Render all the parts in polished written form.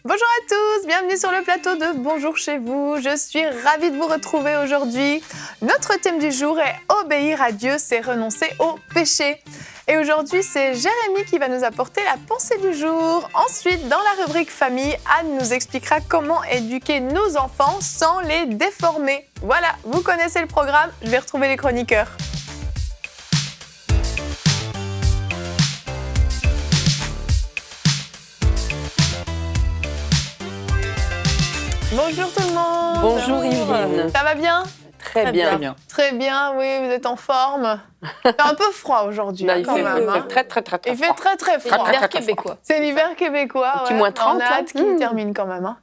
Bonjour à tous, bienvenue sur le plateau de Bonjour chez vous. Je suis ravie de vous retrouver aujourd'hui. Notre thème du jour est Obéir à Dieu, c'est renoncer au péché. Et aujourd'hui, c'est Jérémy qui va nous apporter la pensée du jour. Ensuite, dans la rubrique famille, Anne nous expliquera comment éduquer nos enfants sans les déformer. Voilà, vous connaissez le programme, je vais retrouver les chroniqueurs. Bonjour tout le monde. Bonjour Yveline. Ça va bien ? Très bien. Très bien, oui, vous êtes en forme. C'est un peu froid aujourd'hui, Il quand fait même. très froid. Il fait très très C'est froid. l'hiver québécois. C'est l'hiver québécois. Un petit moins 30, On a hâte là. qu'il termine quand même.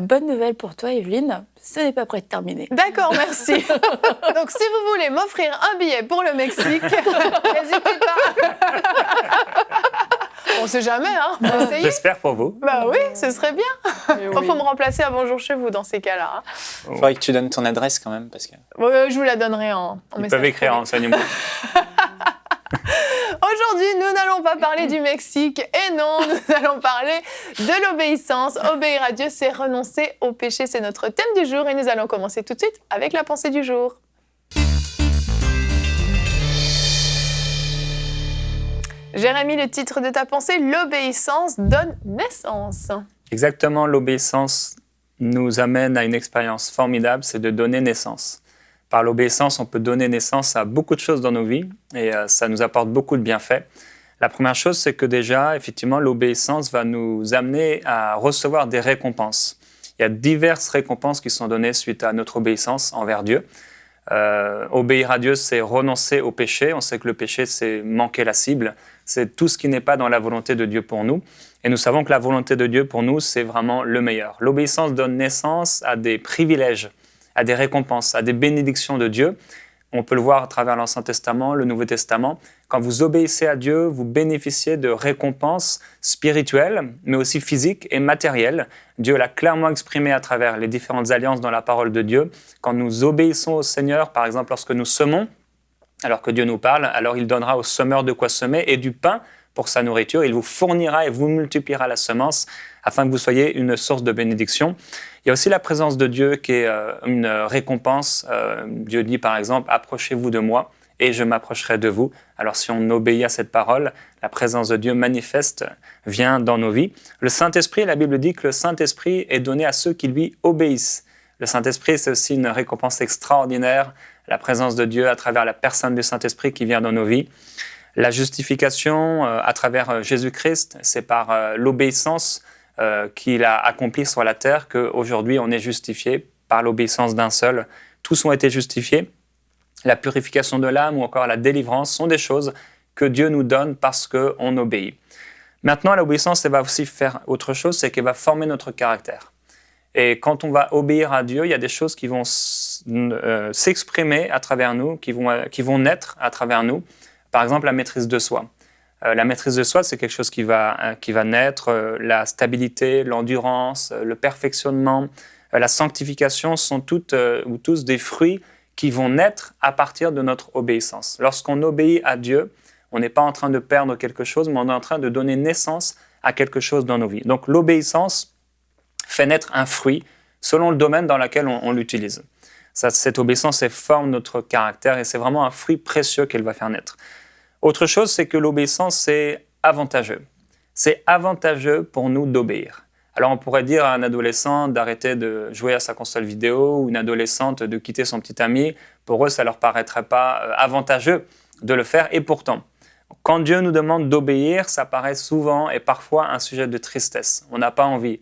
Bonne nouvelle pour toi, Evelyne, ce n'est pas prêt de terminer. D'accord, merci. Donc, si vous voulez m'offrir un billet pour le Mexique, n'hésitez pas. On sait jamais, hein. On va essayer. J'espère pour vous. Bah oui, ce serait bien. Il faut me remplacer à Bonjour chez vous dans ces cas-là. Il faudrait que tu donnes ton adresse quand même, parce que... Je vous la donnerai en Ils message peuvent écrire privé. enseignement. Aujourd'hui, nous n'allons pas parler du Mexique et non, nous allons parler de l'obéissance. Obéir à Dieu, c'est renoncer au péché, c'est notre thème du jour et nous allons commencer tout de suite avec la pensée du jour. Jérémy, le titre de ta pensée, l'obéissance donne naissance. Exactement, l'obéissance nous amène à une expérience formidable, c'est de donner naissance. Par l'obéissance, on peut donner naissance à beaucoup de choses dans nos vies et ça nous apporte beaucoup de bienfaits. La première chose, c'est que déjà, effectivement, l'obéissance va nous amener à recevoir des récompenses. Il y a diverses récompenses qui sont données suite à notre obéissance envers Dieu. Obéir à Dieu, c'est renoncer au péché. On sait que le péché, c'est manquer la cible. C'est tout ce qui n'est pas dans la volonté de Dieu pour nous. Et nous savons que la volonté de Dieu pour nous, c'est vraiment le meilleur. L'obéissance donne naissance à des privilèges, à des récompenses, à des bénédictions de Dieu. On peut le voir à travers l'Ancien Testament, le Nouveau Testament. Quand vous obéissez à Dieu, vous bénéficiez de récompenses spirituelles, mais aussi physiques et matérielles. Dieu l'a clairement exprimé à travers les différentes alliances dans la parole de Dieu. Quand nous obéissons au Seigneur, par exemple, lorsque nous semons, alors que Dieu nous parle, alors il donnera au semeur de quoi semer et du pain pour sa nourriture. Il vous fournira et vous multipliera la semence afin que vous soyez une source de bénédiction. Il y a aussi la présence de Dieu qui est une récompense. Dieu dit par exemple « Approchez-vous de moi et je m'approcherai de vous ». Alors si on obéit à cette parole, la présence de Dieu manifeste vient dans nos vies. Le Saint-Esprit, la Bible dit que le Saint-Esprit est donné à ceux qui lui obéissent. Le Saint-Esprit, c'est aussi une récompense extraordinaire, la présence de Dieu à travers la personne du Saint-Esprit qui vient dans nos vies. La justification à travers Jésus-Christ, c'est par l'obéissance qu'il a accomplie sur la terre qu'aujourd'hui on est justifié par l'obéissance d'un seul. Tous ont été justifiés. La purification de l'âme ou encore la délivrance sont des choses que Dieu nous donne parce qu'on obéit. Maintenant, l'obéissance, elle va aussi faire autre chose, c'est qu'elle va former notre caractère. Et quand on va obéir à Dieu, il y a des choses qui vont s'exprimer à travers nous, qui vont naître à travers nous. Par exemple, la maîtrise de soi. La maîtrise de soi, c'est quelque chose qui va naître. La stabilité, l'endurance, le perfectionnement, la sanctification sont toutes ou tous des fruits qui vont naître à partir de notre obéissance. Lorsqu'on obéit à Dieu, on n'est pas en train de perdre quelque chose, mais on est en train de donner naissance à quelque chose dans nos vies. Donc l'obéissance fait naître un fruit selon le domaine dans lequel on l'utilise. Cette obéissance, elle forme notre caractère et c'est vraiment un fruit précieux qu'elle va faire naître. Autre chose, c'est que l'obéissance, c'est avantageux. C'est avantageux pour nous d'obéir. Alors on pourrait dire à un adolescent d'arrêter de jouer à sa console vidéo ou une adolescente de quitter son petit ami. Pour eux, ça ne leur paraîtrait pas avantageux de le faire. Et pourtant, quand Dieu nous demande d'obéir, ça paraît souvent et parfois un sujet de tristesse. On n'a pas envie.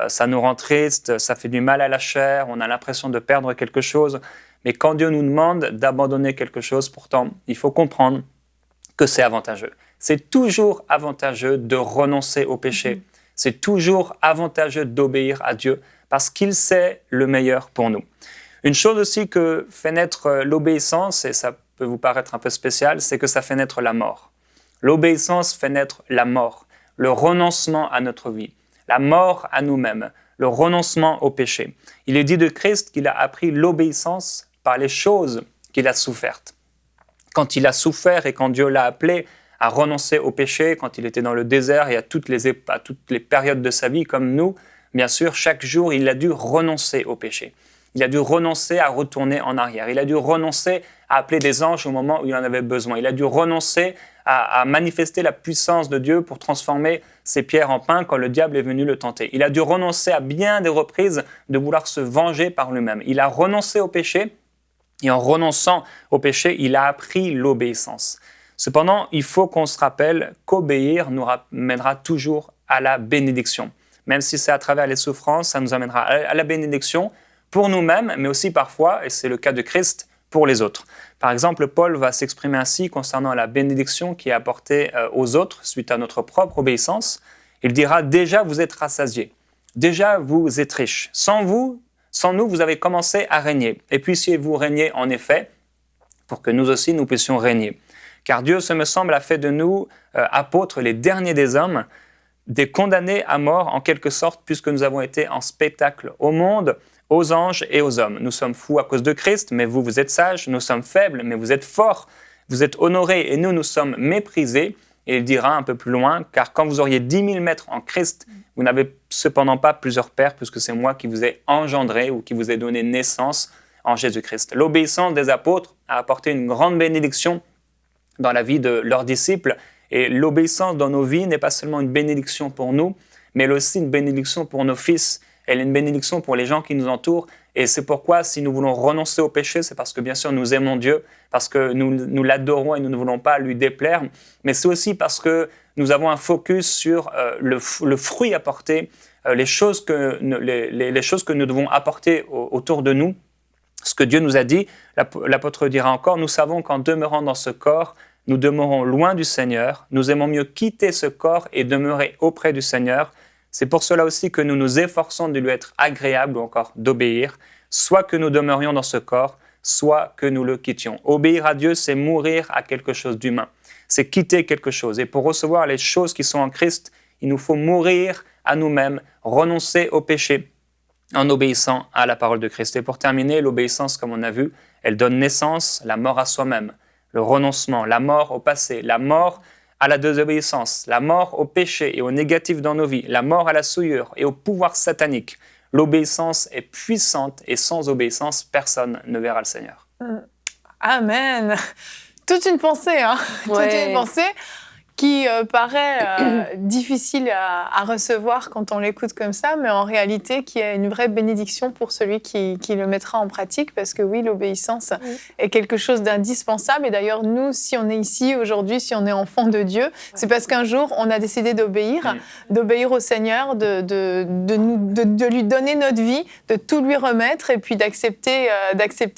Ça nous rend triste, ça fait du mal à la chair, on a l'impression de perdre quelque chose. Mais quand Dieu nous demande d'abandonner quelque chose, pourtant, il faut comprendre que c'est avantageux. C'est toujours avantageux de renoncer au péché. C'est toujours avantageux d'obéir à Dieu parce qu'il sait le meilleur pour nous. Une chose aussi que fait naître l'obéissance, et ça peut vous paraître un peu spécial, c'est que ça fait naître la mort. L'obéissance fait naître la mort, le renoncement à notre vie, la mort à nous-mêmes, le renoncement au péché. Il est dit de Christ qu'il a appris l'obéissance par les choses qu'il a souffertes. Quand il a souffert et quand Dieu l'a appelé à renoncer au péché quand il était dans le désert et à toutes les périodes de sa vie, comme nous, bien sûr, chaque jour, il a dû renoncer au péché. Il a dû renoncer à retourner en arrière. Il a dû renoncer à appeler des anges au moment où il en avait besoin. Il a dû renoncer à manifester la puissance de Dieu pour transformer ses pierres en pain quand le diable est venu le tenter. Il a dû renoncer à bien des reprises de vouloir se venger par lui-même. Il a renoncé au péché et en renonçant au péché, il a appris l'obéissance. Cependant, il faut qu'on se rappelle qu'obéir nous mènera toujours à la bénédiction. Même si c'est à travers les souffrances, ça nous amènera à la bénédiction pour nous-mêmes, mais aussi parfois, et c'est le cas de Christ, pour les autres. Par exemple, Paul va s'exprimer ainsi concernant la bénédiction qui est apportée aux autres suite à notre propre obéissance. Il dira « Déjà, vous êtes rassasiés. Déjà, vous êtes riches. Sans nous, vous avez commencé à régner. Et puissiez-vous régner en effet, pour que nous aussi, nous puissions régner. Car Dieu, ce me semble, a fait de nous, apôtres, les derniers des hommes, des condamnés à mort en quelque sorte, puisque nous avons été en spectacle au monde, aux anges et aux hommes. Nous sommes fous à cause de Christ, mais vous êtes sages. Nous sommes faibles, mais vous êtes forts. Vous êtes honorés et nous sommes méprisés. Et il dira un peu plus loin, car quand vous auriez 10 000 maîtres en Christ, vous n'avez cependant pas plusieurs pères, puisque c'est moi qui vous ai engendré ou qui vous ai donné naissance en Jésus-Christ. L'obéissance des apôtres a apporté une grande bénédiction dans la vie de leurs disciples. Et l'obéissance dans nos vies n'est pas seulement une bénédiction pour nous, mais elle est aussi une bénédiction pour nos fils. Elle est une bénédiction pour les gens qui nous entourent. Et c'est pourquoi, si nous voulons renoncer au péché, c'est parce que, bien sûr, nous aimons Dieu, parce que nous l'adorons et nous ne voulons pas lui déplaire. Mais c'est aussi parce que nous avons un focus sur le fruit apporté, les choses que nous devons apporter autour de nous. Ce que Dieu nous a dit, l'apôtre dira encore, nous savons qu'en demeurant dans ce corps, nous demeurons loin du Seigneur. Nous aimons mieux quitter ce corps et demeurer auprès du Seigneur. C'est pour cela aussi que nous nous efforçons de lui être agréable ou encore d'obéir, soit que nous demeurions dans ce corps, soit que nous le quittions. Obéir à Dieu, c'est mourir à quelque chose d'humain. C'est quitter quelque chose. Et pour recevoir les choses qui sont en Christ, il nous faut mourir à nous-mêmes, renoncer au péché en obéissant à la parole de Christ. Et pour terminer, l'obéissance, comme on a vu, elle donne naissance, la mort à soi-même, le renoncement, la mort au passé, la mort à la désobéissance, la mort au péché et au négatif dans nos vies, la mort à la souillure et au pouvoir satanique. L'obéissance est puissante et sans obéissance, personne ne verra le Seigneur. Amen. Toute une pensée, hein. Ouais. Toute une pensée qui paraît difficile à recevoir quand on l'écoute comme ça, mais en réalité qui est une vraie bénédiction pour celui qui le mettra en pratique, parce que oui, l'obéissance est quelque chose d'indispensable. Et d'ailleurs, nous, si on est ici aujourd'hui, si on est enfant de Dieu, c'est parce qu'un jour, on a décidé d'obéir au Seigneur, de lui donner notre vie, de tout lui remettre et puis d'accepter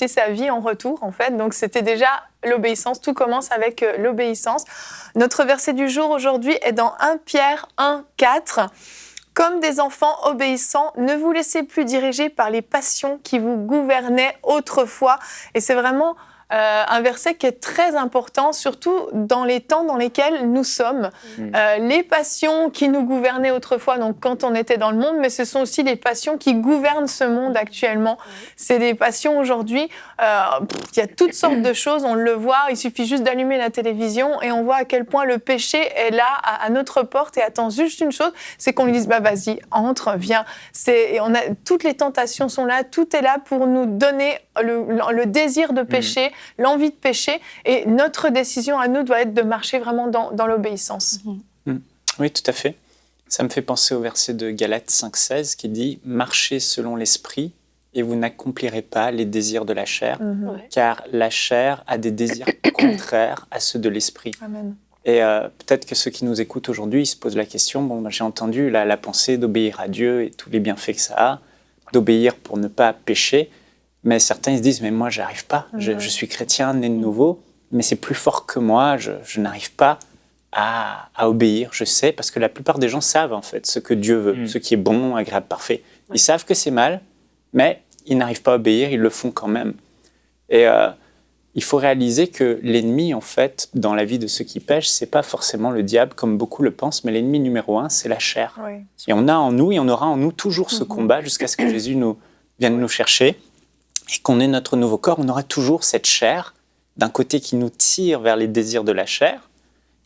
sa vie en retour, en fait. Donc, c'était déjà l'obéissance, tout commence avec l'obéissance. Notre verset du jour aujourd'hui est dans 1 Pierre 1, 4. « Comme des enfants obéissants, ne vous laissez plus diriger par les passions qui vous gouvernaient autrefois. » Et c'est vraiment un verset qui est très important, surtout dans les temps dans lesquels nous sommes. Les passions qui nous gouvernaient autrefois, donc quand on était dans le monde, mais ce sont aussi les passions qui gouvernent ce monde actuellement. C'est des passions aujourd'hui, il y a toutes sortes de choses, on le voit, il suffit juste d'allumer la télévision et on voit à quel point le péché est là, à notre porte, et attend juste une chose, c'est qu'on lui dise, bah vas-y, entre, viens. Et toutes les tentations sont là, tout est là pour nous donner le désir de pécher, l'envie de pécher, et notre décision à nous doit être de marcher vraiment dans l'obéissance. Oui, tout à fait. Ça me fait penser au verset de Galates 5,16 qui dit « Marchez selon l'esprit et vous n'accomplirez pas les désirs de la chair, car la chair a des désirs contraires à ceux de l'esprit. » Amen. Et peut-être que ceux qui nous écoutent aujourd'hui, ils se posent la question, j'ai entendu la pensée d'obéir à Dieu et tous les bienfaits que ça a, d'obéir pour ne pas pécher, mais certains ils se disent, mais moi je n'arrive pas, je suis chrétien, né de nouveau, mais c'est plus fort que moi, je n'arrive pas à obéir, je sais, parce que la plupart des gens savent en fait ce que Dieu veut, ce qui est bon, agréable, parfait. Ils savent que c'est mal, mais ils n'arrivent pas à obéir, ils le font quand même. Et il faut réaliser que l'ennemi, en fait, dans la vie de ceux qui pêchent, c'est pas forcément le diable, comme beaucoup le pensent, mais l'ennemi numéro 1, c'est la chair. Oui. Et on a en nous, et on aura en nous toujours ce combat jusqu'à ce que Jésus vienne nous chercher et qu'on ait notre nouveau corps. On aura toujours cette chair, d'un côté qui nous tire vers les désirs de la chair,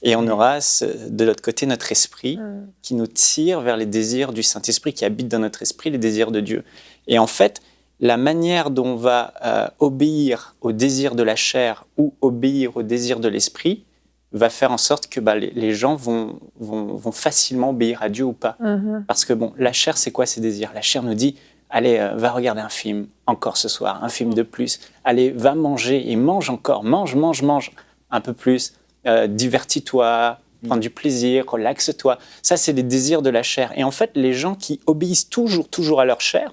Et on aura de l'autre côté notre esprit qui nous tire vers les désirs du Saint-Esprit qui habite dans notre esprit, les désirs de Dieu. Et en fait, la manière dont on va obéir aux désirs de la chair ou obéir aux désirs de l'esprit va faire en sorte que les gens vont facilement obéir à Dieu ou pas. Parce que la chair, c'est quoi ses désirs? La chair nous dit, allez, va regarder un film encore ce soir, un film de plus. Allez, va manger et mange encore, mange un peu plus. Divertis-toi, prends du plaisir, relaxe-toi. Ça, c'est les désirs de la chair. Et en fait, les gens qui obéissent toujours à leur chair,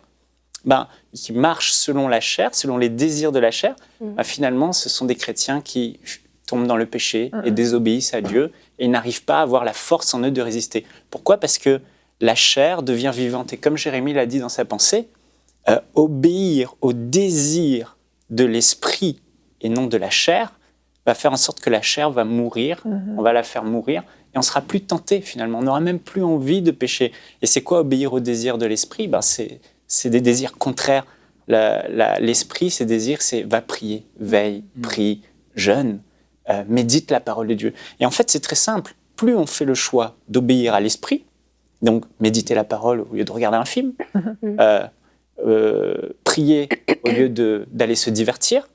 qui marchent selon la chair, selon les désirs de la chair, finalement, ce sont des chrétiens qui tombent dans le péché et désobéissent à Dieu et n'arrivent pas à avoir la force en eux de résister. Pourquoi ? Parce que la chair devient vivante. Et comme Jérémie l'a dit dans sa pensée, obéir aux désirs de l'esprit et non de la chair va faire en sorte que la chair va mourir, on va la faire mourir, et on ne sera plus tenté finalement, on n'aura même plus envie de pécher. Et c'est quoi obéir aux désirs de l'esprit ? C'est des désirs contraires. L'esprit, ses désirs, c'est va prier, veille, prie, jeûne, médite la parole de Dieu. Et en fait, c'est très simple, plus on fait le choix d'obéir à l'esprit, donc méditer la parole au lieu de regarder un film, prier au lieu d'aller se divertir,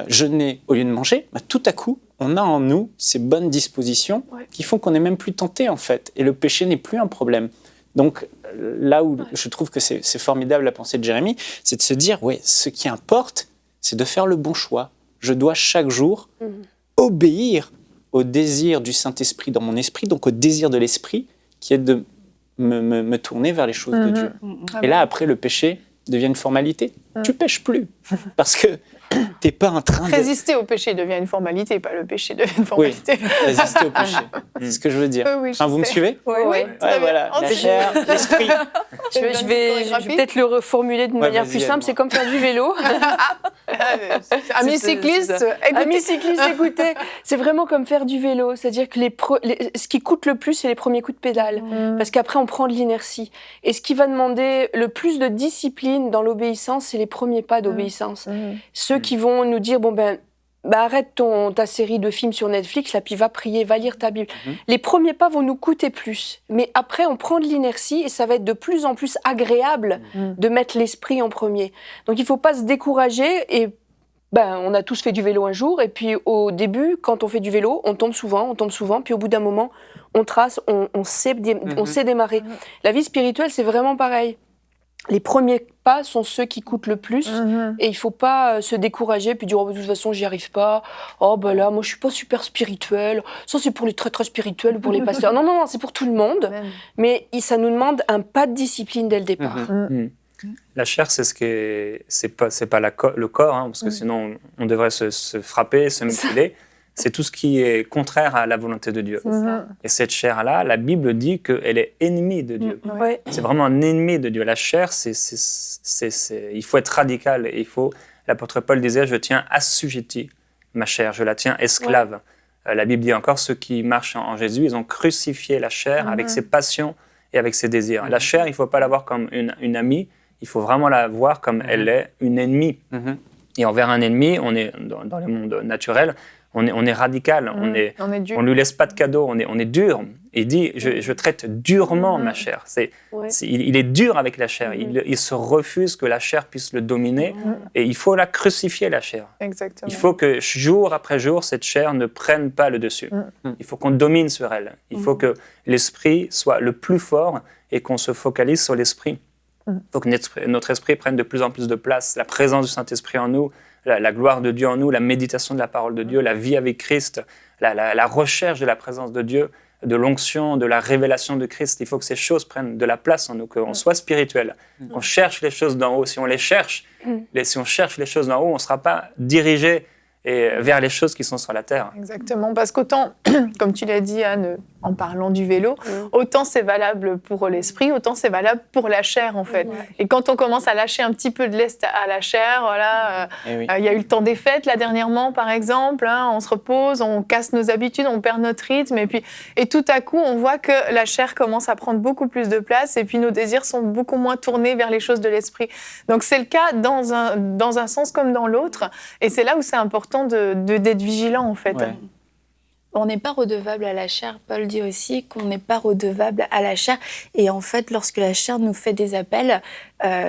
jeûner au lieu de manger, tout à coup, on a en nous ces bonnes dispositions qui font qu'on n'est même plus tenté, en fait. Et le péché n'est plus un problème. Donc, là où je trouve que c'est formidable la pensée de Jérémie, c'est de se dire, ce qui importe, c'est de faire le bon choix. Je dois chaque jour obéir au désir du Saint-Esprit dans mon esprit, donc au désir de l'esprit, qui est de me tourner vers les choses de Dieu. Et là, après, le péché devient une formalité. Tu pêches plus, parce que t'es pas en train de... Résister au péché devient une formalité, pas le péché devient une formalité. Oui, résister au péché. C'est ce que je veux dire. Vous me suivez ? Oui. Voilà. La chair, l'esprit. Je vais peut-être le reformuler d'une manière plus simple. C'est comme faire du vélo. Amis cyclistes, écoutez. C'est vraiment comme faire du vélo. C'est-à-dire que ce qui coûte le plus, c'est les premiers coups de pédale. Parce qu'après, on prend de l'inertie. Et ce qui va demander le plus de discipline dans l'obéissance, c'est les premiers pas d'obéissance. Ceux qui vont nous dire, arrête ta série de films sur Netflix, là, puis va prier, va lire ta Bible. Les premiers pas vont nous coûter plus. Mais après, on prend de l'inertie et ça va être de plus en plus agréable de mettre l'esprit en premier. Donc, il ne faut pas se décourager et on a tous fait du vélo un jour. Et puis, au début, quand on fait du vélo, on tombe souvent. Puis, au bout d'un moment, on trace, on sait démarrer. La vie spirituelle, c'est vraiment pareil. Les premiers pas sont ceux qui coûtent le plus et il ne faut pas se décourager puis dire de toute façon j'y arrive pas, là moi je suis pas super spirituel, ça c'est pour les très très spirituels ou pour les pasteurs. Non, c'est pour tout le monde, mais ça nous demande un pas de discipline dès le départ. La chair, c'est pas le corps, parce que sinon on devrait se frapper, se mutiler. C'est tout ce qui est contraire à la volonté de Dieu. Et cette chair-là, la Bible dit qu'elle est ennemie de Dieu. C'est vraiment un ennemi de Dieu. La chair, il faut être radical. Et l'apôtre Paul disait, je tiens assujetti ma chair, je la tiens esclave. La Bible dit encore, ceux qui marchent en Jésus, ils ont crucifié la chair avec ses passions et avec ses désirs. La chair, il ne faut pas la voir comme une amie, il faut vraiment la voir comme elle est une ennemie. Et envers un ennemi, on est dans le monde naturel, on est radical, on ne lui laisse pas de cadeau, on est dur. Il dit, je traite durement ma chair. Il est dur avec la chair, il se refuse que la chair puisse le dominer et il faut la crucifier, la chair. Exactement. Il faut que jour après jour, cette chair ne prenne pas le dessus. Il faut qu'on domine sur elle. Il faut que l'esprit soit le plus fort et qu'on se focalise sur l'esprit. Il faut que notre esprit prenne de plus en plus de place, la présence du Saint-Esprit en nous, la gloire de Dieu en nous, la méditation de la parole de Dieu, la vie avec Christ, la recherche de la présence de Dieu, de l'onction, de la révélation de Christ. Il faut que ces choses prennent de la place en nous, qu'on soit spirituel, qu'on cherche les choses d'en haut. Si on cherche les choses d'en haut, on ne sera pas dirigé vers les choses qui sont sur la terre. Exactement, parce qu'autant, comme tu l'as dit Anne, en parlant du vélo, autant c'est valable pour l'esprit, autant c'est valable pour la chair en fait. Et quand on commence à lâcher un petit peu de lest à la chair, il y a eu le temps des fêtes là dernièrement par exemple, on se repose, on casse nos habitudes, on perd notre rythme et tout à coup on voit que la chair commence à prendre beaucoup plus de place et puis nos désirs sont beaucoup moins tournés vers les choses de l'esprit. Donc c'est le cas dans un sens comme dans l'autre et c'est là où c'est important d'être vigilant en fait. On n'est pas redevable à la chair. Paul dit aussi qu'on n'est pas redevable à la chair. Et en fait, lorsque la chair nous fait des appels,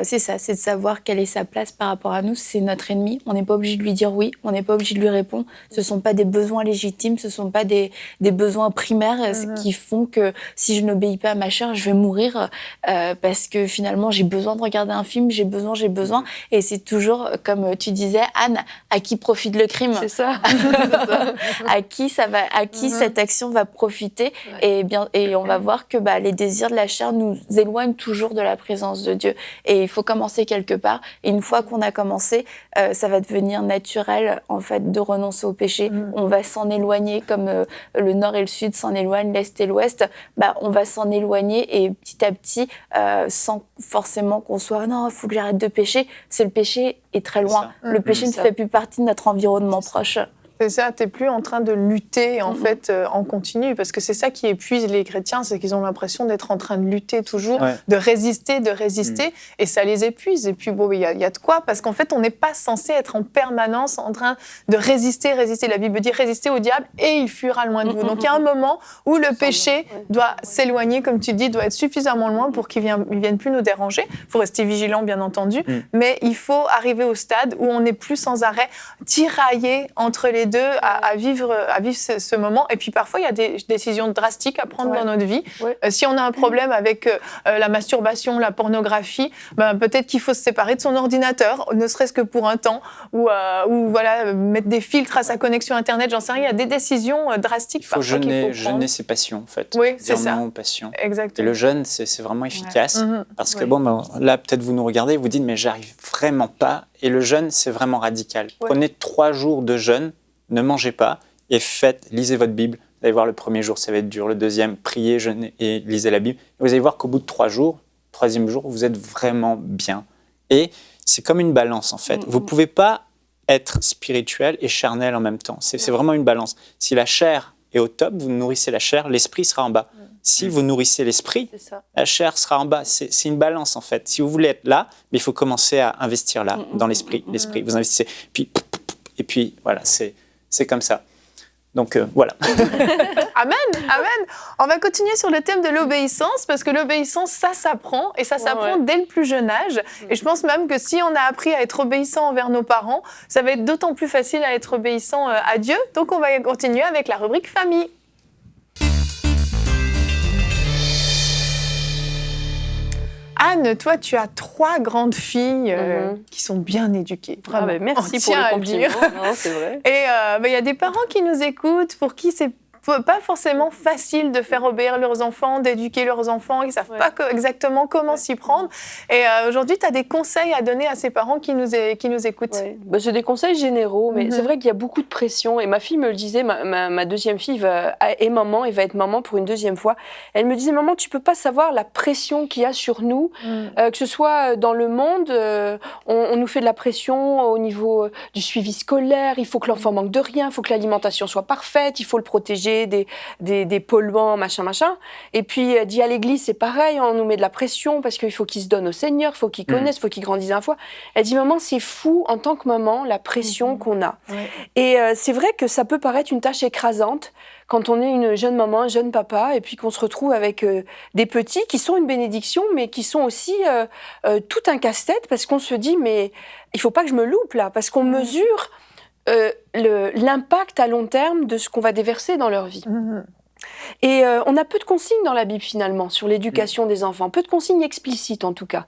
c'est ça, c'est de savoir quelle est sa place par rapport à nous. C'est notre ennemi. On n'est pas obligé de lui dire oui, on n'est pas obligé de lui répondre. Ce ne sont pas des besoins légitimes, ce ne sont pas des besoins primaires qui font que si je n'obéis pas à ma chair, je vais mourir parce que finalement, j'ai besoin de regarder un film, j'ai besoin. Et c'est toujours, comme tu disais, Anne, à qui profite le crime ? C'est ça. À qui cette action va profiter et on va voir que les désirs de la chair nous éloignent toujours de la présence de Dieu. Et il faut commencer quelque part. Et une fois qu'on a commencé, ça va devenir naturel en fait de renoncer au péché. On va s'en éloigner comme le nord et le sud s'en éloignent, l'est et l'ouest. On va s'en éloigner et petit à petit, sans forcément qu'on soit non, il faut que j'arrête de pécher. C'est le péché est très loin. Le péché ne fait plus partie de notre environnement proche. C'est ça, t'es plus en train de lutter en fait en continu, parce que c'est ça qui épuise les chrétiens, c'est qu'ils ont l'impression d'être en train de lutter toujours, de résister, et ça les épuise. Et puis bon, il y a de quoi, parce qu'en fait, on n'est pas censé être en permanence en train de résister. La Bible dit résister au diable et il fuira loin de vous. Donc il y a un moment où le péché doit s'éloigner, comme tu dis, doit être suffisamment loin pour qu'il ne vienne plus nous déranger. Il faut rester vigilant, bien entendu, mais il faut arriver au stade où on n'est plus sans arrêt tiraillé entre les deux à vivre ce moment. Et puis parfois, il y a des décisions drastiques à prendre dans notre vie. Si on a un problème avec la masturbation, la pornographie, peut-être qu'il faut se séparer de son ordinateur, ne serait-ce que pour un temps, ou voilà, mettre des filtres à sa connexion Internet, j'en sais rien. Il y a des décisions drastiques qu'il faut jeûner ses passions, en fait. Oui, c'est ça. Non aux passions. Exactement. Et le jeûne, c'est vraiment efficace. Parce que là, peut-être vous nous regardez, vous dites, mais j'arrive vraiment pas. Et le jeûne, c'est vraiment radical. Prenez 3 jours de jeûne, ne mangez pas et lisez votre Bible. Vous allez voir, le premier jour, ça va être dur. Le deuxième, priez, jeûnez et lisez la Bible. Et vous allez voir qu'au bout de 3 jours, 3e jour, vous êtes vraiment bien. Et c'est comme une balance, en fait. Vous ne pouvez pas être spirituel et charnel en même temps. C'est vraiment une balance. Si la chair est au top, vous nourrissez la chair, l'esprit sera en bas. Si vous nourrissez l'esprit, la chair sera en bas. C'est une balance, en fait. Si vous voulez être là, mais il faut commencer à investir là, dans l'esprit. L'esprit, vous investissez. Et puis, voilà, c'est comme ça. Donc, voilà. Amen, amen. On va continuer sur le thème de l'obéissance, parce que l'obéissance, ça s'apprend, et ça s'apprend dès le plus jeune âge. Et je pense même que si on a appris à être obéissant envers nos parents, ça va être d'autant plus facile à être obéissant à Dieu. Donc, on va continuer avec la rubrique famille. Anne, toi, tu as 3 grandes filles qui sont bien éduquées. Vraiment. Merci pour le compliment. Non, c'est vrai. Et y a des parents qui nous écoutent, pour qui c'est pas forcément facile de faire obéir leurs enfants, d'éduquer leurs enfants, ils ne savent pas exactement comment s'y prendre. Et aujourd'hui, tu as des conseils à donner à ces parents qui nous écoutent. C'est des conseils généraux, mais c'est vrai qu'il y a beaucoup de pression. Et ma fille me le disait, ma deuxième fille est maman et va être maman pour une 2e fois. Elle me disait, maman, tu ne peux pas savoir la pression qu'il y a sur nous, que ce soit dans le monde, on nous fait de la pression au niveau du suivi scolaire, il faut que l'enfant manque de rien, il faut que l'alimentation soit parfaite, il faut le protéger des polluants, machin. Et puis, dit à l'église, c'est pareil, on nous met de la pression parce qu'il faut qu'il se donne au Seigneur, il faut qu'il connaisse, il faut qu'il grandisse à la foi. Elle dit, maman, c'est fou, en tant que maman, la pression qu'on a. Et c'est vrai que ça peut paraître une tâche écrasante quand on est une jeune maman, un jeune papa, et puis qu'on se retrouve avec des petits qui sont une bénédiction, mais qui sont aussi tout un casse-tête, parce qu'on se dit, mais il faut pas que je me loupe là, parce qu'on mesure l'impact à long terme de ce qu'on va déverser dans leur vie. Et on a peu de consignes dans la Bible finalement sur l'éducation des enfants, peu de consignes explicites en tout cas.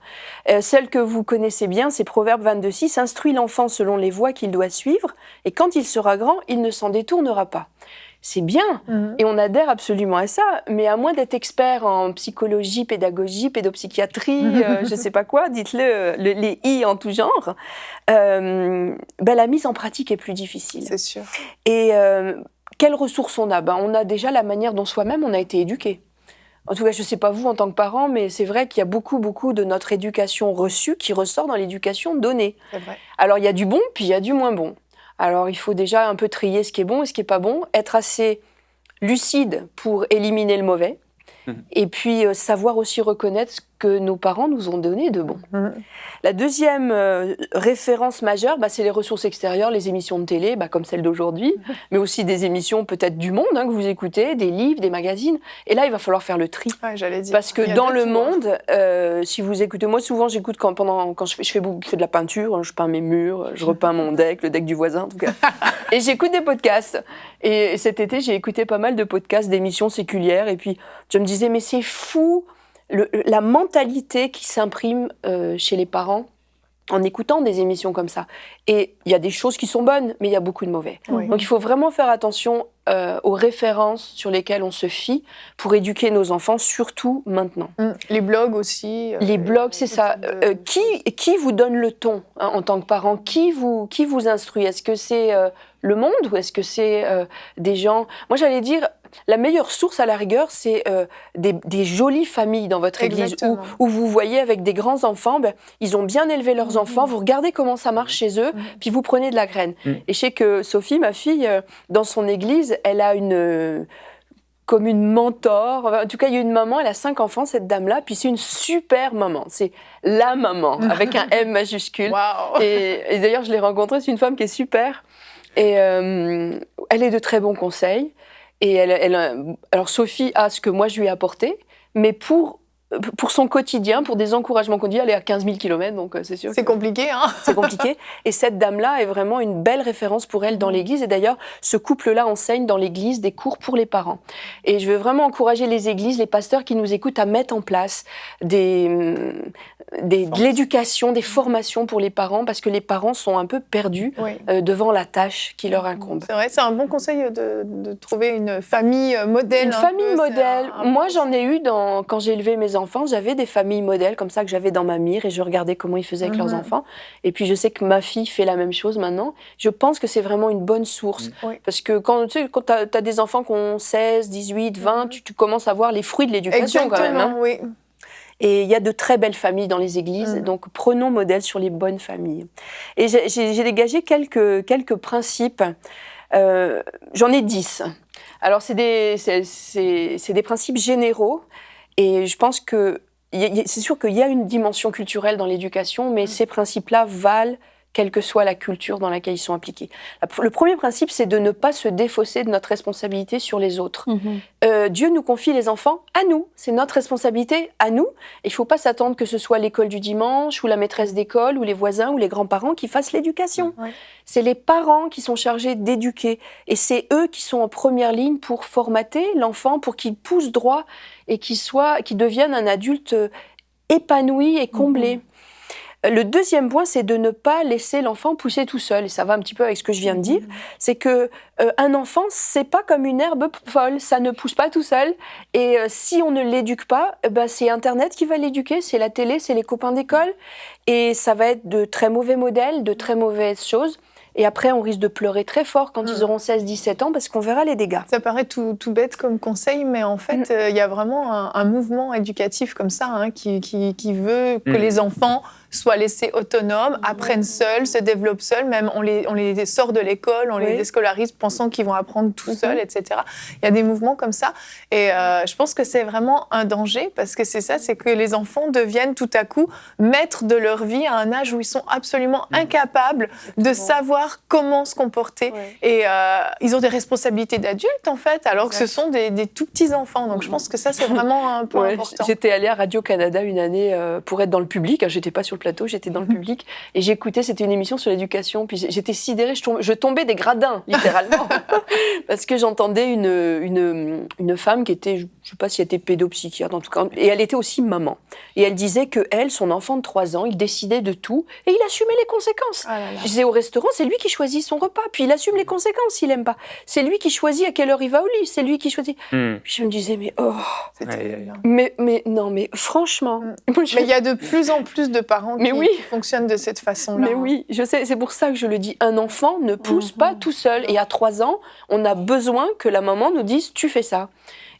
Celle que vous connaissez bien, c'est Proverbe 22:6, « Instruis l'enfant selon les voies qu'il doit suivre, et quand il sera grand, il ne s'en détournera pas ». C'est bien, et on adhère absolument à ça, mais à moins d'être expert en psychologie, pédagogie, pédopsychiatrie, je ne sais pas quoi, dites-le, les I en tout genre, la mise en pratique est plus difficile. C'est sûr. Et quelles ressources on a ? On a déjà la manière dont soi-même on a été éduqué. En tout cas, je ne sais pas vous en tant que parent, mais c'est vrai qu'il y a beaucoup de notre éducation reçue qui ressort dans l'éducation donnée. C'est vrai. Alors, il y a du bon, puis il y a du moins bon. Alors, il faut déjà un peu trier ce qui est bon et ce qui n'est pas bon, être assez lucide pour éliminer le mauvais, et puis savoir aussi reconnaître que nos parents nous ont donné de bon. La deuxième référence majeure, c'est les ressources extérieures, les émissions de télé, comme celle d'aujourd'hui, mais aussi des émissions peut-être du monde que vous écoutez, des livres, des magazines. Et là, il va falloir faire le tri. Ouais, j'allais dire. Parce que dans le monde, si vous écoutez, moi souvent j'écoute quand je fais de la peinture, je peins mes murs, je repeins mon deck, le deck du voisin en tout cas, et j'écoute des podcasts. Et cet été, j'ai écouté pas mal de podcasts, d'émissions séculières, et puis je me disais, mais c'est fou la mentalité qui s'imprime chez les parents en écoutant des émissions comme ça. Et il y a des choses qui sont bonnes, mais il y a beaucoup de mauvais. Oui. Donc il faut vraiment faire attention aux références sur lesquelles on se fie pour éduquer nos enfants, surtout maintenant. Les blogs aussi. Les blogs, c'est ça. Qui vous donne le ton en tant que parent ? Qui vous instruit ? Est-ce que c'est le monde ou est-ce que c'est des gens ? Moi, j'allais dire, la meilleure source à la rigueur, c'est des jolies familles dans votre église où vous voyez avec des grands enfants, ils ont bien élevé leurs enfants, vous regardez comment ça marche chez eux, puis vous prenez de la graine. Et je sais que Sophie, ma fille, dans son église, elle a comme une mentor. En tout cas, il y a une maman, elle a 5 enfants, cette dame-là, puis c'est une super maman. C'est la maman, avec un M majuscule. Wow. Et d'ailleurs, je l'ai rencontrée, c'est une femme qui est super. Et elle est de très bons conseils. Et alors Sophie a ce que moi je lui ai apporté, mais pour son quotidien, pour des encouragements quotidiens, elle est à 15 000 km, donc c'est sûr. C'est compliqué, hein. C'est compliqué. Et cette dame-là est vraiment une belle référence pour elle dans l'église. Et d'ailleurs, ce couple-là enseigne dans l'église des cours pour les parents. Et je veux vraiment encourager les églises, les pasteurs qui nous écoutent à mettre en place de l'éducation, des formations pour les parents, parce que les parents sont un peu perdus devant la tâche qui leur incombe. C'est vrai, c'est un bon conseil de trouver une famille modèle. Une famille modèle. Moi, j'en ai eu quand j'ai élevé mes enfants, j'avais des familles modèles comme ça que j'avais dans ma mire et je regardais comment ils faisaient avec leurs enfants. Et puis, je sais que ma fille fait la même chose maintenant. Je pense que c'est vraiment une bonne source. Parce que quand tu as des enfants qui ont 16, 18, 20, tu commences à voir les fruits de l'éducation quand même. Hein. Oui. Et il y a de très belles familles dans les églises, donc prenons modèle sur les bonnes familles. Et j'ai dégagé quelques principes, j'en ai 10. Alors c'est des principes généraux, et je pense que c'est sûr qu'il y a une dimension culturelle dans l'éducation, mais ces principes-là valent quelle que soit la culture dans laquelle ils sont appliqués. Le premier principe, c'est de ne pas se défausser de notre responsabilité sur les autres. Dieu nous confie les enfants à nous. C'est notre responsabilité à nous. Il ne faut pas s'attendre que ce soit l'école du dimanche, ou la maîtresse d'école, ou les voisins, ou les grands-parents qui fassent l'éducation. C'est les parents qui sont chargés d'éduquer. Et c'est eux qui sont en première ligne pour formater l'enfant, pour qu'il pousse droit et qu'il devienne un adulte épanoui et comblé. Le deuxième point, c'est de ne pas laisser l'enfant pousser tout seul. Et ça va un petit peu avec ce que je viens de dire. C'est que un enfant, c'est pas comme une herbe folle. Ça ne pousse pas tout seul. Et si on ne l'éduque pas, c'est Internet qui va l'éduquer, c'est la télé, c'est les copains d'école. Et ça va être de très mauvais modèles, de très mauvaises choses. Et après, on risque de pleurer très fort quand ils auront 16-17 ans parce qu'on verra les dégâts. Ça paraît tout bête comme conseil, mais en fait, il y a vraiment un mouvement éducatif comme ça qui veut que les enfants soient laissés autonomes, apprennent seuls, se développent seuls, même on les sort de l'école, on les déscolarise pensant qu'ils vont apprendre tout seuls, etc. Il y a des mouvements comme ça. Et je pense que c'est vraiment un danger parce que c'est ça, c'est que les enfants deviennent tout à coup maîtres de leur vie à un âge où ils sont absolument incapables de savoir comment se comporter. Et ils ont des responsabilités d'adultes, en fait, alors que ce sont des tout petits enfants. Donc je pense que ça, c'est vraiment un point important. J'étais allée à Radio-Canada une année pour être dans le public. J'étais pas sur le plateau, j'étais dans le public et j'écoutais, c'était une émission sur l'éducation, puis j'étais sidérée, je tombais des gradins, littéralement, parce que j'entendais une femme qui était, je sais pas si elle était pédopsychiatre en tout cas, et elle était aussi maman. Et elle disait que elle, son enfant de 3 ans, il décidait de tout et il assumait les conséquences. Je disais au restaurant, c'est lui qui choisit son repas, puis il assume les conséquences s'il aime pas. C'est lui qui choisit à quelle heure il va au lit, c'est lui qui choisit. Puis je me disais, mais non, mais franchement. Mais il y a de plus en plus de parents qui fonctionnent de cette façon-là. Mais oui, je sais, c'est pour ça que je le dis. Un enfant ne pousse pas tout seul. Et à 3 ans, on a besoin que la maman nous dise « tu fais ça ».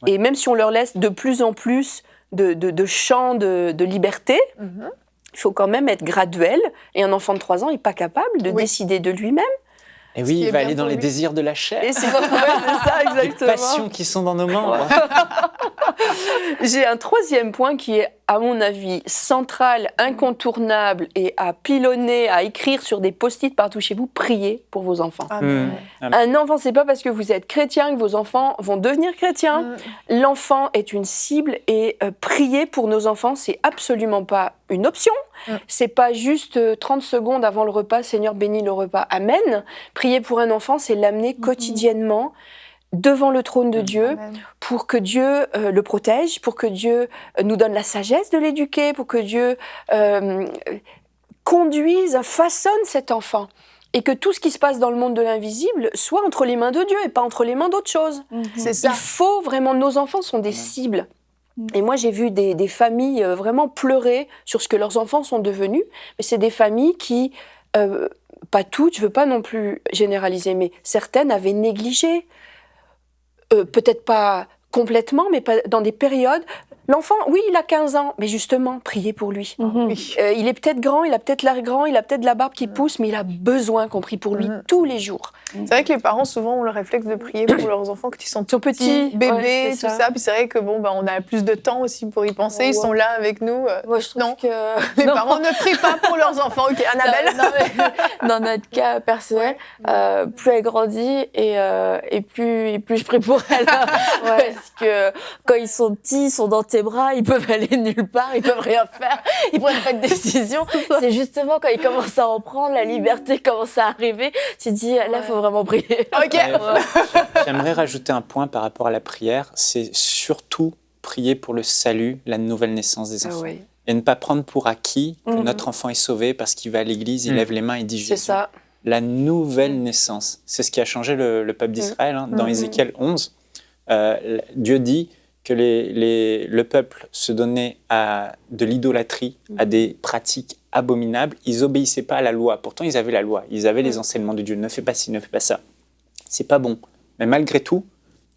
Et même si on leur laisse de plus en plus de champs de liberté, il faut quand même être graduel. Et un enfant de 3 ans n'est pas capable de décider de lui-même. Et oui, il va aller dans les désirs de la chair. Et c'est ça, exactement. Les passions qui sont dans nos membres. J'ai un troisième point qui est à mon avis, central, incontournable et à pilonner, à écrire sur des post-it partout chez vous, priez pour vos enfants. Amen. Un enfant, c'est pas parce que vous êtes chrétien que vos enfants vont devenir chrétiens. L'enfant est une cible et prier pour nos enfants, c'est absolument pas une option. C'est pas juste 30 secondes avant le repas, Seigneur bénis le repas, amen. Prier pour un enfant, c'est l'amener quotidiennement devant le trône de Dieu, Amen. pour que Dieu le protège, pour que Dieu nous donne la sagesse de l'éduquer, pour que Dieu conduise, façonne cet enfant. Et que tout ce qui se passe dans le monde de l'invisible soit entre les mains de Dieu et pas entre les mains d'autres choses. C'est ça. Il faut vraiment, nos enfants sont des cibles. Et moi, j'ai vu des familles vraiment pleurer sur ce que leurs enfants sont devenus. Mais c'est des familles qui, pas toutes, je veux pas non plus généraliser, mais certaines avaient négligé, peut-être pas complètement, mais pas dans des périodes. L'enfant, oui, il a 15 ans, mais justement, priez pour lui. Oui. Il est peut-être grand, il a peut-être l'air grand, il a peut-être la barbe qui pousse, mais il a besoin qu'on prie pour lui tous les jours. C'est vrai que les parents, souvent, ont le réflexe de prier pour leurs enfants quand ils sont Tout petits, bébés, ouais, tout c'est ça. Puis c'est vrai que bon, on a plus de temps aussi pour y penser. Ils sont là avec nous. Moi, je trouve Non. que... Les Non. parents ne prient pas pour leurs enfants. Ok, Annabelle. Non, mais dans notre cas personnel, plus elle grandit et plus je prie pour elle. Parce que quand ils sont petits, ils sont dans tes bras, ils peuvent aller nulle part, ils peuvent rien faire, ils prennent pas de décision. C'est justement quand ils commencent à en prendre, la liberté commence à arriver, tu te dis, là, il faut vraiment prier. Ok. J'aimerais rajouter un point par rapport à la prière, c'est surtout prier pour le salut, la nouvelle naissance des enfants. oui. Et ne pas prendre pour acquis que notre enfant est sauvé parce qu'il va à l'église, il lève les mains et dit C'est Jésus. ça. La nouvelle naissance, c'est ce qui a changé le peuple d'Israël. Hein. Dans Ézéchiel 11, Dieu dit que le peuple se donnait à de l'idolâtrie, à des pratiques abominables. Ils obéissaient pas à la loi. Pourtant, ils avaient la loi. Ils avaient les enseignements de Dieu. Ne fais pas ci, ne fais pas ça. C'est pas bon. Mais malgré tout,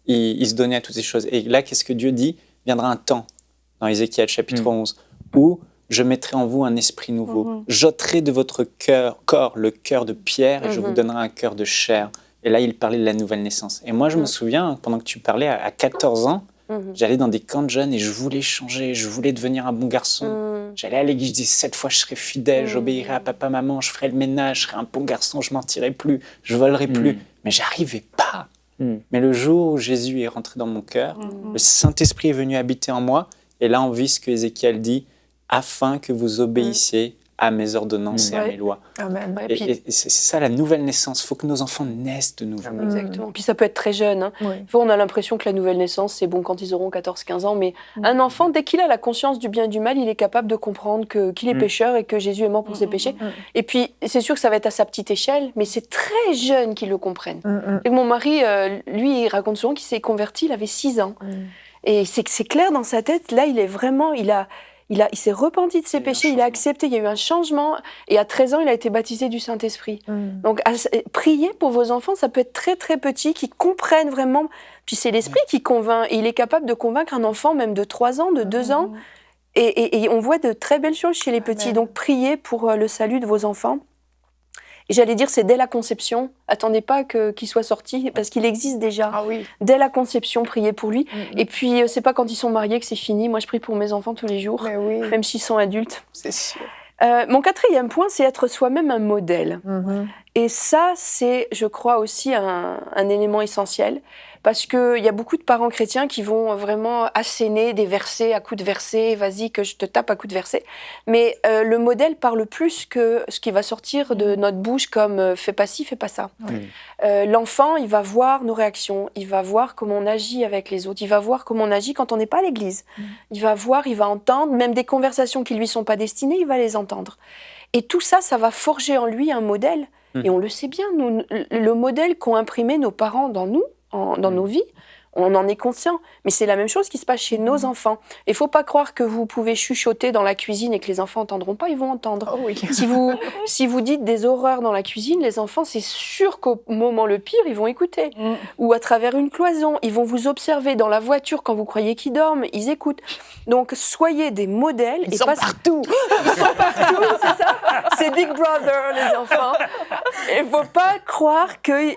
ils se donnaient à toutes ces choses. Et là, qu'est-ce que Dieu dit ? Viendra un temps, dans Ézéchiel chapitre 11, où je mettrai en vous un esprit nouveau. J'ôterai de votre corps le cœur de pierre et je vous donnerai un cœur de chair. Et là, il parlait de la nouvelle naissance. Et moi, je me souviens, pendant que tu parlais, à 14 ans, j'allais dans des camps de jeunes et je voulais changer, je voulais devenir un bon garçon. J'allais à l'église, je disais 7 fois je serai fidèle, j'obéirai à papa, maman, je ferai le ménage, je serai un bon garçon, je mentirai plus, je volerai plus. Mais j'arrivais pas. Mais le jour où Jésus est rentré dans mon cœur, le Saint-Esprit est venu habiter en moi. Et là, on vit ce que Ézéchiel dit, afin que vous obéissiez à mes ordonnances et à mes lois. Amen. Ouais, puis- Et c'est ça la nouvelle naissance. Il faut que nos enfants naissent de nouveau. Exactement. Puis ça peut être très jeune. Hein. Oui. Des fois, on a l'impression que la nouvelle naissance, c'est bon quand ils auront 14-15 ans. Mais un enfant, dès qu'il a la conscience du bien et du mal, il est capable de comprendre qu'il est pécheur et que Jésus est mort pour ses péchés. Et puis, c'est sûr que ça va être à sa petite échelle, mais c'est très jeune qu'ils le comprennent. Et mon mari, lui, il raconte souvent qu'il s'est converti, il avait 6 ans. Et c'est clair dans sa tête, là, il est vraiment... Il s'est repenti de ses péchés, il a accepté, il y a eu un changement. Et à 13 ans, il a été baptisé du Saint-Esprit. Donc, priez pour vos enfants, ça peut être très, très petit, qui comprennent vraiment. Puis c'est l'Esprit qui convainc. Et il est capable de convaincre un enfant, même de 3 ans, de 2 ans. Et on voit de très belles choses chez les petits. Donc, priez pour le salut de vos enfants. Et j'allais dire, c'est dès la conception. Attendez pas qu'il soit sorti, parce qu'il existe déjà. Ah oui. Dès la conception, priez pour lui. Et puis, c'est pas quand ils sont mariés que c'est fini. Moi, je prie pour mes enfants tous les jours, Mais oui, même s'ils sont adultes. c'est sûr. Mon 4e point, c'est être soi-même un modèle. Et ça, c'est, je crois, aussi un élément essentiel. Parce qu'il y a beaucoup de parents chrétiens qui vont vraiment asséner des versets à coups de versets. Vas-y, que je te tape à coups de versets. Mais le modèle parle plus que ce qui va sortir de notre bouche comme fais pas ci, fais pas ça. L'enfant, il va voir nos réactions. Il va voir comment on agit avec les autres. Il va voir comment on agit quand on n'est pas à l'église. Il va voir, il va entendre. Même des conversations qui lui sont pas destinées, il va les entendre. Et tout ça, ça va forger en lui un modèle. Et on le sait bien, nous, le modèle qu'ont imprimé nos parents dans nous, dans nos vies, on en est conscient. Mais c'est la même chose qui se passe chez nos enfants. Il ne faut pas croire que vous pouvez chuchoter dans la cuisine et que les enfants n'entendront pas, ils vont entendre. Oh oui. Si vous dites des horreurs dans la cuisine, les enfants, c'est sûr qu'au moment le pire, ils vont écouter. Ou à travers une cloison, ils vont vous observer dans la voiture quand vous croyez qu'ils dorment, ils écoutent. Donc, soyez des modèles. Ils sont partout. Ils sont partout, c'est ça. C'est Big Brother, les enfants. Il ne faut pas croire que...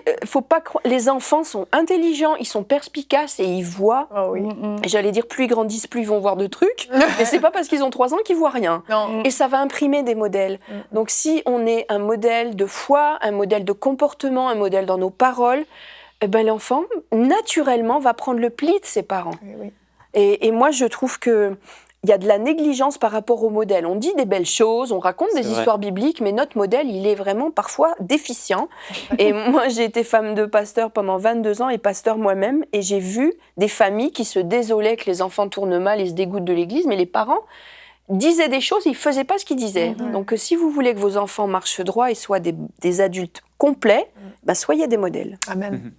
Les enfants sont intelligents, ils sont perspicaces et ils voient. Oh oui. J'allais dire, plus ils grandissent, plus ils vont voir de trucs. Mais ce n'est pas parce qu'ils ont 3 ans qu'ils ne voient rien. Non. Et ça va imprimer des modèles. Donc si on est un modèle de foi, un modèle de comportement, un modèle dans nos paroles, eh ben, l'enfant, naturellement, va prendre le pli de ses parents. Oui. Et moi, je trouve qu'il y a de la négligence par rapport au modèle. On dit des belles choses, on raconte des histoires bibliques, mais notre modèle, il est vraiment parfois déficient. Et moi, j'ai été femme de pasteur pendant 22 ans et pasteur moi-même, et j'ai vu des familles qui se désolaient que les enfants tournent mal et se dégoûtent de l'église, mais les parents disaient des choses et ils ne faisaient pas ce qu'ils disaient. Donc, si vous voulez que vos enfants marchent droit et soient des adultes complets, ben, soyez des modèles. Amen.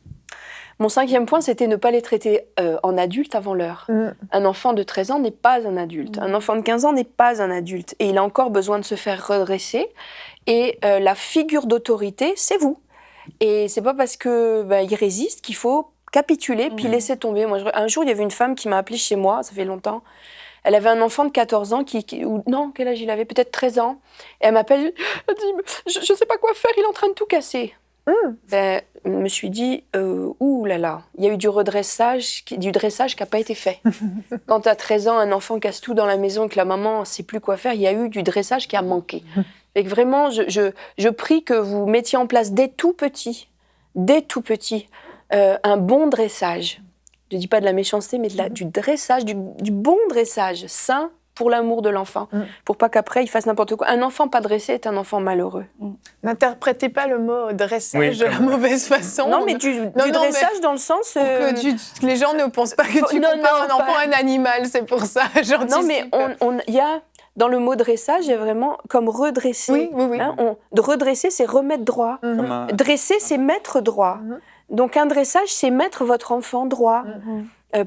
Mon 5e point, c'était ne pas les traiter en adultes avant l'heure. Un enfant de 13 ans n'est pas un adulte. Un enfant de 15 ans n'est pas un adulte. Et il a encore besoin de se faire redresser. Et la figure d'autorité, c'est vous. Et c'est pas parce qu'il résiste qu'il faut capituler puis laisser tomber. Moi, un jour, il y avait une femme qui m'a appelée chez moi, ça fait longtemps. Elle avait un enfant de 14 ans, non, quel âge il avait? Peut-être 13 ans. Et elle m'appelle, elle dit, je ne sais pas quoi faire, il est en train de tout casser. Ben, je me suis dit, ouh là là, il y a eu du dressage qui n'a pas été fait. Quand à 13 ans, un enfant casse tout dans la maison et que la maman ne sait plus quoi faire, il y a eu du dressage qui a manqué. Et que vraiment, je prie que vous mettiez en place dès tout petit, un bon dressage. Je ne dis pas de la méchanceté, mais du dressage, du bon dressage, sain, pour l'amour de l'enfant, pour pas qu'après il fasse n'importe quoi. Un enfant pas dressé est un enfant malheureux. N'interprétez pas le mot dressage de la mauvaise façon. Non, mais du dressage dans le sens... que les gens ne pensent pas que tu compares un enfant à un animal, c'est pour ça. Non, mais il y a... Dans le mot dressage, il y a vraiment comme redresser. Oui. Hein, de redresser, c'est remettre droit. Dresser, c'est mettre droit. Donc un dressage, c'est mettre votre enfant droit.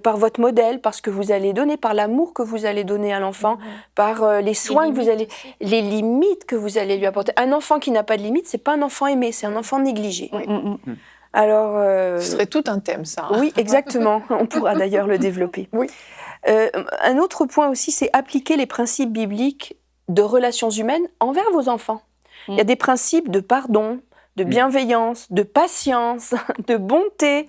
Par votre modèle, par ce que vous allez donner, par l'amour que vous allez donner à l'enfant, par les soins que vous allez... Les limites que vous allez lui apporter. Un enfant qui n'a pas de limites, c'est pas un enfant aimé, c'est un enfant négligé. Alors... Ce serait tout un thème, ça. Oui, exactement. On pourra d'ailleurs le développer. Un autre point aussi, c'est appliquer les principes bibliques de relations humaines envers vos enfants. Il y a des principes de pardon, de bienveillance, de patience, de bonté,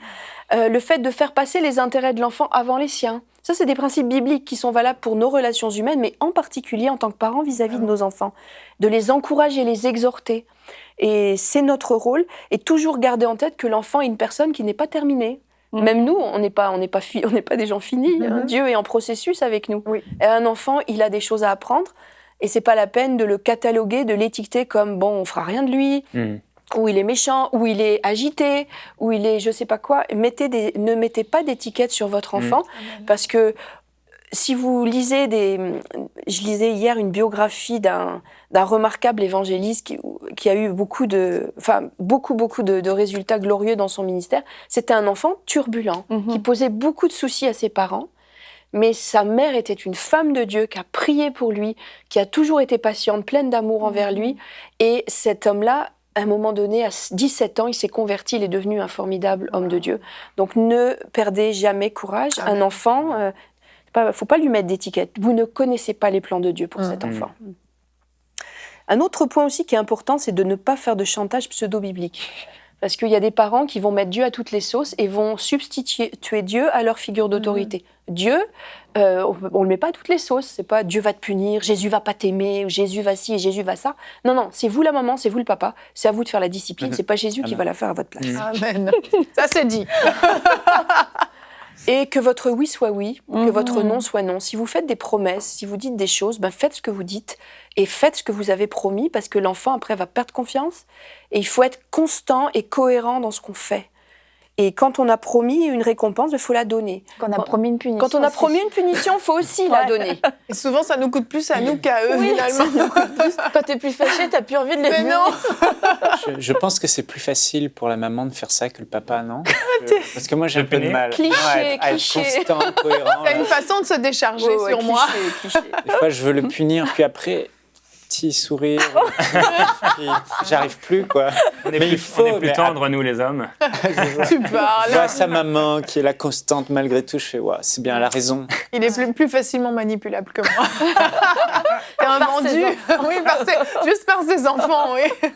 le fait de faire passer les intérêts de l'enfant avant les siens. Ça, c'est des principes bibliques qui sont valables pour nos relations humaines, mais en particulier en tant que parents vis-à-vis de nos enfants. De les encourager, les exhorter. Et c'est notre rôle. Et toujours garder en tête que l'enfant est une personne qui n'est pas terminée. Même nous, on n'est pas des gens finis. Dieu est en processus avec nous. Et un enfant, il a des choses à apprendre. Et c'est pas la peine de le cataloguer, de l'étiqueter comme, bon, on fera rien de lui. Ou il est méchant, ou il est agité, ou il est je sais pas quoi. Ne mettez pas d'étiquette sur votre enfant, parce que si vous lisez je lisais hier une biographie d'un remarquable évangéliste qui a eu beaucoup de résultats glorieux dans son ministère. C'était un enfant turbulent, qui posait beaucoup de soucis à ses parents. Mais sa mère était une femme de Dieu qui a prié pour lui, qui a toujours été patiente, pleine d'amour envers lui. Et cet homme-là, à un moment donné, à 17 ans, il s'est converti, il est devenu un formidable homme de Dieu. Donc ne perdez jamais courage. Un enfant, il ne faut pas lui mettre d'étiquette. Vous ne connaissez pas les plans de Dieu pour cet enfant. Un autre point aussi qui est important, c'est de ne pas faire de chantage pseudo-biblique. Parce qu'il y a des parents qui vont mettre Dieu à toutes les sauces et vont substituer Dieu à leur figure d'autorité. Dieu, on ne le met pas à toutes les sauces. C'est pas Dieu va te punir, Jésus va pas t'aimer, Jésus va ci et Jésus va ça. Non, c'est vous la maman, c'est vous le papa. C'est à vous de faire la discipline. C'est pas Jésus qui va la faire à votre place. Amen. Ça c'est dit. Et que votre oui soit oui, que votre non soit non. Si vous faites des promesses, si vous dites des choses, faites ce que vous dites et faites ce que vous avez promis, parce que l'enfant, après, va perdre confiance. Et il faut être constant et cohérent dans ce qu'on fait. Et quand on a promis une récompense, il faut la donner. Quand on a promis une punition. Quand on a promis une punition, il faut aussi la donner. Et souvent, ça nous coûte plus à nous qu'à eux, finalement. Ça nous coûte plus. Quand tu es plus fâché, tu n'as plus envie de les Mais punir. non. Je pense que c'est plus facile pour la maman de faire ça que le papa, non? Parce que moi, j'ai un peu de mal. Cliché. À être constant, cohérent. C'est une façon de se décharger sur moi. Cliché. Des fois, je veux le punir, puis après, petit sourire. Puis, j'arrive plus, quoi. On est Mais plus, il faut, on est plus mais tendres, nous, les hommes. Tu parles. Je vois sa maman qui est la constante malgré tout. Je fais, ouais, c'est bien, elle a raison. Il est plus facilement manipulable que moi. T'es un Par ses vendu. Oui, juste par ses enfants, oui.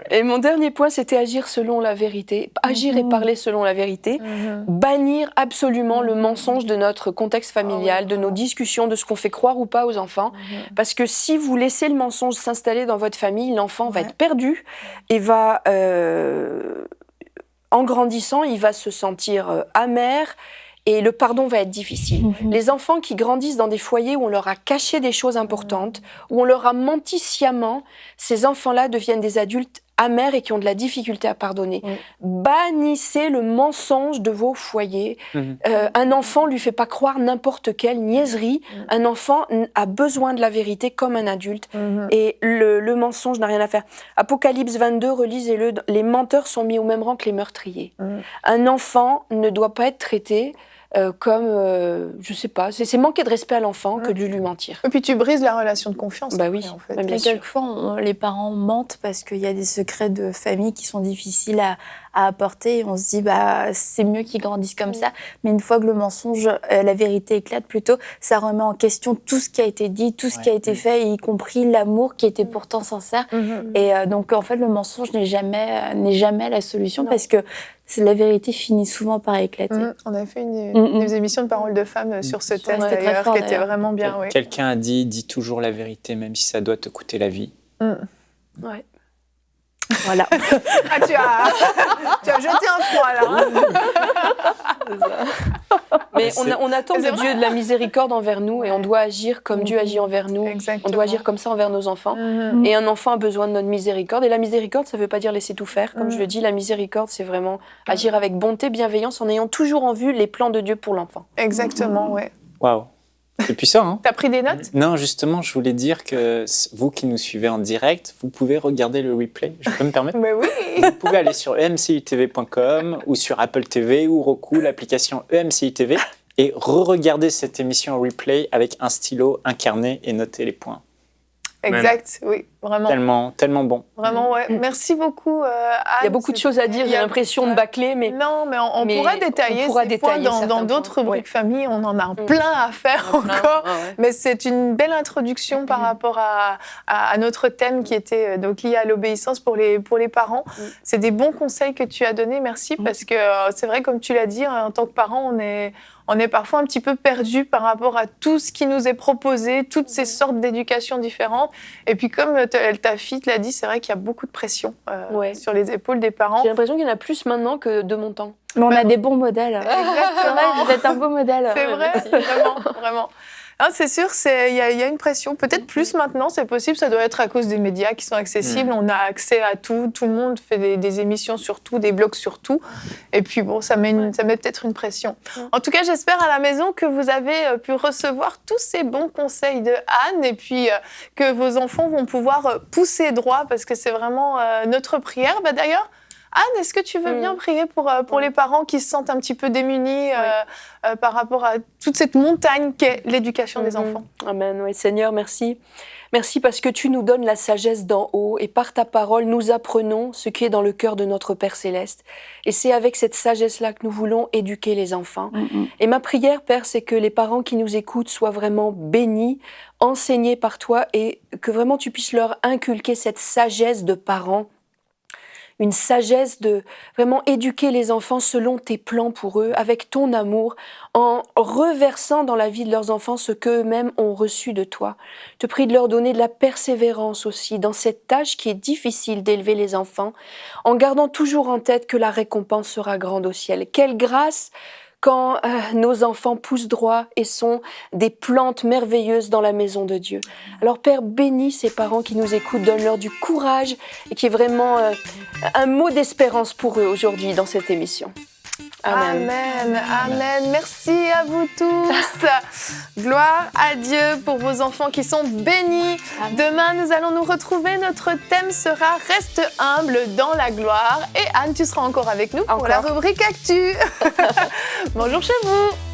Et mon dernier point, c'était agir selon la vérité. Agir et parler selon la vérité. Bannir absolument le mensonge de notre contexte familial, de nos discussions, de ce qu'on fait croire ou pas aux enfants. Parce que si vous laissez le mensonge s'installer dans votre famille, l'enfant va être perdu et va, en grandissant, il va se sentir amer. Et le pardon va être difficile. Les enfants qui grandissent dans des foyers où on leur a caché des choses importantes, où on leur a menti sciemment, ces enfants-là deviennent des adultes amers et qui ont de la difficulté à pardonner. Bannissez le mensonge de vos foyers. Un enfant lui fait pas croire n'importe quelle niaiserie. Un enfant a besoin de la vérité comme un adulte. Et le mensonge n'a rien à faire. Apocalypse 22, relisez-le. Les menteurs sont mis au même rang que les meurtriers. Un enfant ne doit pas être traité comme, je sais pas, c'est manquer de respect à l'enfant que de lui mentir. Et puis tu brises la relation de confiance. Bah après, oui, en fait. bah bien Et sûr. quelquefois, les parents mentent parce qu'il y a des secrets de famille qui sont difficiles à apporter. Et on se dit, c'est mieux qu'ils grandissent comme ça. Mais une fois que le mensonge, la vérité éclate plutôt, ça remet en question tout ce qui a été dit, tout ce qui a été fait, y compris l'amour qui était pourtant sincère. Et donc, en fait, le mensonge n'est jamais la solution parce que la vérité finit souvent par éclater. On a fait une émission de Paroles de femmes sur ce thème c'était très d'ailleurs, fort, qui était d'ailleurs. vraiment bien. Oui. Quelqu'un a dit, dis toujours la vérité, même si ça doit te coûter la vie. Ouais. Voilà. Ah, tu as jeté un froid là. Mais c'est- on attend c'est de vrai. Dieu de la miséricorde envers nous et on doit agir comme Dieu agit envers nous. Exactement. On doit agir comme ça envers nos enfants. Et un enfant a besoin de notre miséricorde. Et la miséricorde, ça ne veut pas dire laisser tout faire. Comme je le dis, la miséricorde, c'est vraiment agir avec bonté, bienveillance, en ayant toujours en vue les plans de Dieu pour l'enfant. Exactement, ouais. Waouh, c'est puissant, hein? T'as pris des notes? Non, justement, je voulais dire que vous qui nous suivez en direct, vous pouvez regarder le replay. Je peux me permettre? Mais oui. Vous pouvez aller sur emcitv.com ou sur Apple TV ou Roku, l'application EMCI TV, et re-regarder cette émission en replay avec un stylo, un carnet et noter les points. Exact, oui, vraiment. Tellement bon. Vraiment, ouais. Merci beaucoup, Anne. Il y a beaucoup de choses à dire, Il y j'ai a- l'impression de bâcler, mais Non, mais on Mais pourra détailler on pourra ces détailler points dans certains d'autres points. rubriques famille. On en a plein à faire encore. Mais c'est une belle introduction par rapport à notre thème qui était donc lié à l'obéissance pour les parents. C'est des bons conseils que tu as donnés, merci, parce que c'est vrai, comme tu l'as dit, en tant que parent, on est parfois un petit peu perdu par rapport à tout ce qui nous est proposé, toutes ces sortes d'éducation différentes. Et puis comme ta fille te l'a dit, c'est vrai qu'il y a beaucoup de pression sur les épaules des parents. j'ai l'impression qu'il y en a plus maintenant que de mon temps. Mais on a des bons modèles. Exactement. C'est vrai, vous êtes un beau modèle. C'est vrai, vraiment, vraiment. Ah, c'est sûr, il y a une pression. Peut-être plus maintenant, c'est possible. Ça doit être à cause des médias qui sont accessibles. On a accès à tout. Tout le monde fait des émissions sur tout, des blogs sur tout. Et puis bon, ça met peut-être une pression. En tout cas, j'espère à la maison que vous avez pu recevoir tous ces bons conseils de Anne et puis que vos enfants vont pouvoir pousser droit parce que c'est vraiment notre prière. D'ailleurs, Anne, est-ce que tu veux bien prier pour les parents qui se sentent un petit peu démunis par rapport à toute cette montagne qu'est l'éducation des enfants? Amen. Oui, Seigneur, merci. Merci parce que tu nous donnes la sagesse d'en haut et par ta parole, nous apprenons ce qui est dans le cœur de notre Père Céleste. Et c'est avec cette sagesse-là que nous voulons éduquer les enfants. Et ma prière, Père, c'est que les parents qui nous écoutent soient vraiment bénis, enseignés par toi et que vraiment tu puisses leur inculquer cette sagesse de parents. Une sagesse de vraiment éduquer les enfants selon tes plans pour eux, avec ton amour, en reversant dans la vie de leurs enfants ce qu'eux-mêmes ont reçu de toi. Je te prie de leur donner de la persévérance aussi dans cette tâche qui est difficile d'élever les enfants, en gardant toujours en tête que la récompense sera grande au ciel. Quelle grâce quand nos enfants poussent droit et sont des plantes merveilleuses dans la maison de Dieu. Alors Père, bénis ces parents qui nous écoutent, donne-leur du courage et qui est vraiment un mot d'espérance pour eux aujourd'hui dans cette émission. Amen. Amen, amen. Merci à vous tous. Gloire à Dieu pour vos enfants qui sont bénis. Amen. Demain, nous allons nous retrouver. Notre thème sera « Reste humble dans la gloire ». Et Anne, tu seras encore avec nous pour la rubrique Actu. Bonjour chez vous.